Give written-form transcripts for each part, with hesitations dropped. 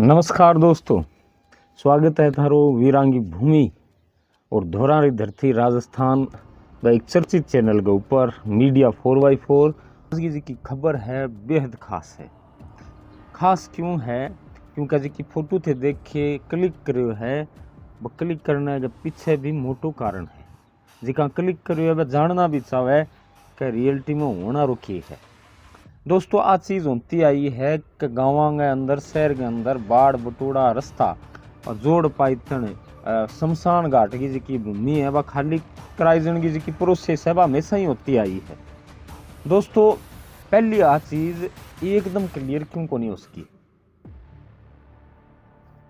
नमस्कार दोस्तों, स्वागत है थारो वीरांगी भूमि और धोरारी धरती राजस्थान का एक चर्चित चैनल के ऊपर मीडिया 4x4। आज की जी की खबर है बेहद खास है। खास क्यों है? क्योंकि जी की फोटो थे देख के क्लिक करो है, वो क्लिक करने के पीछे भी मोटो कारण है। जिका क्लिक करो है वह जानना भी चाहे कि रियलिटी में होना रुकी है। दोस्तों आज चीज़ होती आई है कि गाँव के अंदर शहर के अंदर बाढ़ बटोड़ा रास्ता और जोड़ पाइथन शमशान घाट की जी भूमि है वह खाली कराई जन की जी प्रोसेस है वह हमेशा ही होती आई है। दोस्तों पहली आ चीज़ एकदम क्लियर क्यों को नहीं उसकी।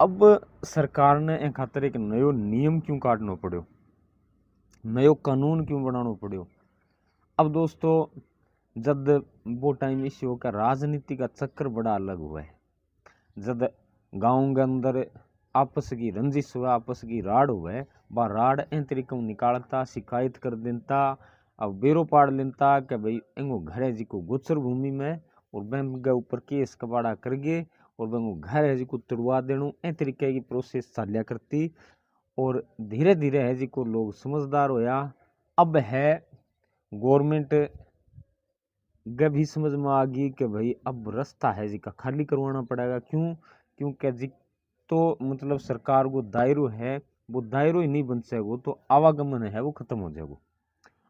अब सरकार ने एक खातर एक नयो नियम क्यों काटना पड़ो, नयो कानून क्यों बनाना पड़ो। अब दोस्तों जब वो टाइम इश्यू का राजनीति का चक्कर बड़ा अलग हुआ है, जब गांव के अंदर आपस की रंजिश हुआ, आपस की राड़ हुआ है, वह राड़ इन तरीकों निकालता, शिकायत कर देता, अब बेरो पाड़ लेता कि भाई एंगो घर है जी को गोचर भूमि में और बैंक के ऊपर केस कबाड़ा करगे और बेंगो घर है जी को तुड़वा देनो, इन तरीके की प्रोसेस चालिया करती। और धीरे धीरे है जी को लोग समझदार होया। अब है गवर्नमेंट गह भी समझ में आ गई कि भाई अब रास्ता है जी का खाली करवाना पड़ेगा। क्यों? क्योंकि जी तो मतलब सरकार को दायरो है, वो दायरो ही नहीं बन सकेगा तो आवागमन है वो खत्म हो जाएगा।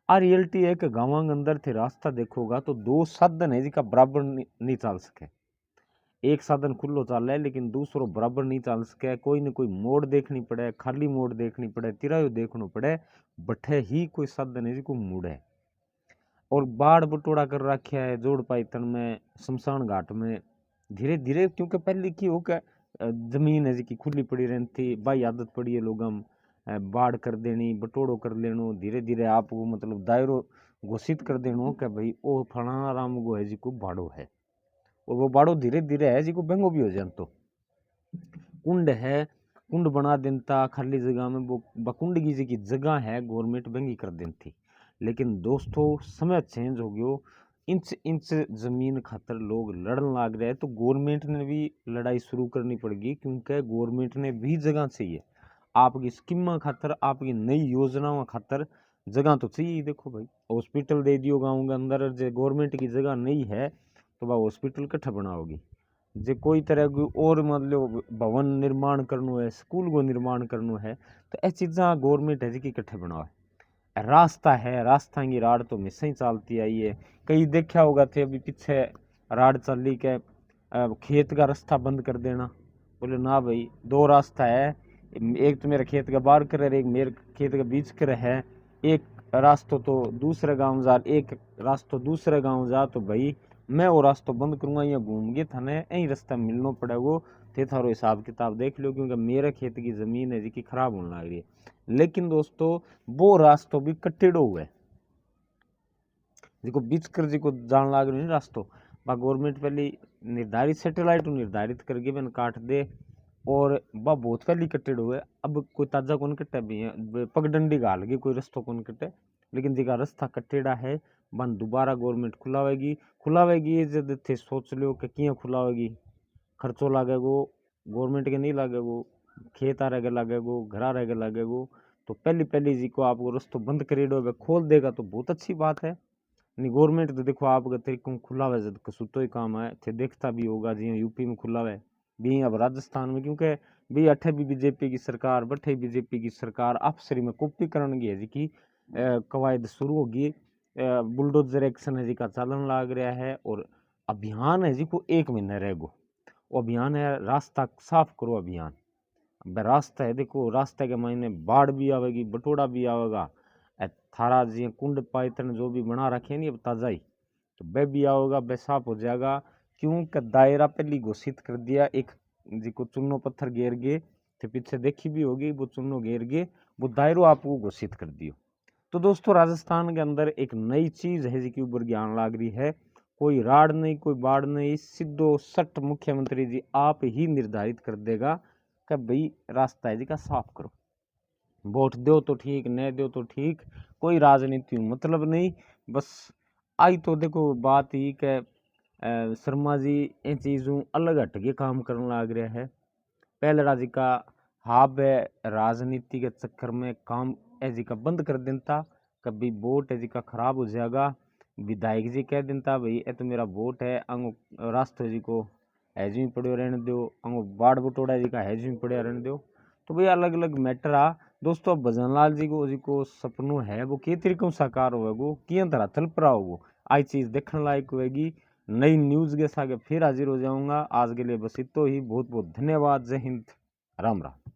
आ रियलिटी है कि गाँव के अंदर थे रास्ता देखोगा तो दो साधन है जी का बराबर नहीं चल सके। एक साधन खुलो चल है लेकिन दूसरो बराबर नहीं चल सके। कोई न कोई मोड़ देखनी पड़े, खाली मोड़ देखनी पड़े, तिरायो देखना पड़े, बठे ही कोई साधन है जी को मुड़े। और बाढ़ बटोड़ा कर रखा है जोड़ पाइथन में, शमशान घाट में। धीरे धीरे क्योंकि पहले की हो क्या जमीन है जी की खुली पड़ी रहती थी, भाई आदत पड़ी है लोग हम बाढ़ कर देनी, बटोड़ो कर लेनो। धीरे धीरे आपको मतलब दायरो घोषित कर देनो कि भाई ओ फलाना राम को है जी को बाड़ो है। और वो बाड़ो धीरे धीरे है जी को भंगो भी हो जाए। तो कुंड है, कुंड बना देता खाली जगह में, वो बकुंड की जी की जगह है गवर्नमेंट भंगी कर देती। लेकिन दोस्तों समय चेंज हो गयो, इंच इंच जमीन खातर लोग लड़न लाग रहे हैं तो गवर्नमेंट ने भी लड़ाई शुरू करनी पड़ेगी। क्योंकि गवर्नमेंट ने भी जगह चाहिए आपकी स्कीम खातर, आपकी नई योजनाओं खातर जगह तो चाहिए। देखो भाई हॉस्पिटल दे दियो गाँव के अंदर, जो गवर्नमेंट की जगह नहीं है तो वह हॉस्पिटल कट्ठा बनाओगी। जे कोई तरह की और मतलब भवन निर्माण करनो है, स्कूल को निर्माण करनो है तो ऐसी चीज़ा गवर्नमेंट है जी की कट्ठे बनाओ। रास्ता है, रास्ता की राड तो हमेशा ही चलती आई है। कई देखा होगा थे अभी पीछे राड चली के खेत का रास्ता बंद कर देना। बोले ना भाई दो रास्ता है, एक तो मेरे खेत का बाहर कर एक मेरे खेत के बीच कर है। एक रास्ता तो दूसरे गांव जा, एक रास्ता दूसरे गांव जा, तो भाई मैं वो रास्ता बंद करूंगा या घूम के थाने यही रास्ता मिलना पड़ेगा। थे थारो हिसाब किताब देख लो क्योंकि मेरे खेत की जमीन है जी की खराब होने लग रही है। लेकिन दोस्तों वो रास्तों भी कट्टेड़ो हुए जिको बीच कर जी को जान लाग रही रास्तों बा गवर्नमेंट पहले निर्धारित सैटेलाइट निर्धारित करके मैंने काट दे और बा बहुत पहले कट्टेड़ हुए। अब कोई ताजा कौन कट्टा भी है, पगडंडी गाल गई कोई रास्ता कौन कट्टे। लेकिन जिका रास्ता कट्टेड़ा है बन दोबारा गवर्नमेंट खुलावेगी। खुलावेगी जब थे सोच लो कि किया खुलावेगी, खर्चो लागेगो गवर्नमेंट के नहीं लागेगो, खेत आ रहे लागेगो, घर आ रहे लागेगो। तो पहली पहली जी को आपको रास्ता बंद करेडो वे खोल देगा तो बहुत अच्छी बात है। नहीं गवर्नमेंट तो देखो आपका तरीकों खुला हुआ जब कसुतो ही काम है थे देखता भी होगा जी यूपी में खुला हुआ है भी, अब राजस्थान में क्योंकि भी अठे भी बीजेपी की सरकार बठे बीजेपी की सरकार अफसरी में कॉपी करने की है जी की कवायद शुरू होगी। बुलडोजर एक्शन है जी का चालन लाग रहा है और अभियान है जी को 1 महीना रहेगा। वो अभियान है रास्ता साफ करो अभियान। रास्ता है देखो रास्ते के महीने बाढ़ भी आवेगी, बटोड़ा भी आवेगा, थारा जी कुंड पाइथन जो भी बना रखे नहीं अब ताजा ही तो वह भी आओगा, वह साफ हो जाएगा। क्योंकि दायरा पहली घोषित कर दिया एक जी को चुनो पत्थर घेर गे तो पीछे देखी भी होगी वो चुनो घेर गे वो दायरो आपको घोषित कर दियो। तो दोस्तों राजस्थान के अंदर एक नई चीज है जी के ऊपर ज्ञान लाग रही है। कोई राड़ नहीं, कोई बाढ़ नहीं, सीधो सट मुख्यमंत्री जी आप ही निर्धारित कर देगा कि भाई रास्ता है जी का साफ करो। वोट दो तो ठीक, न दो तो ठीक, कोई राजनीति मतलब नहीं। बस आई तो देखो बात ही कि शर्मा जी इन चीज़ों अलग हट के काम करने लग रहा है। पहले जी का हाब है राजनीति के चक्कर में काम जी का बंद कर देता, कभी वोट जी का खराब हो जाएगा, विधायक जी कह देता भाई ये तो मेरा वोट है, अंगो राष्ट्र जी को हैज में पड़ो रहने दो, अंगो बाढ़ बटोड़ा जी का हैज में पड़े रहने दो। तो भाई अलग अलग मैटर आ दोस्तों। भजनलाल जी को सपनों है वो के तरीकों साकार होगा, किन तरह तल पर होगा, आई चीज देखने लायक होगी। नई न्यूज के साथ फिर हाजिर हो जाऊंगा। आज के लिए बस इतो ही। बहुत बहुत धन्यवाद। जय हिंद, राम राम।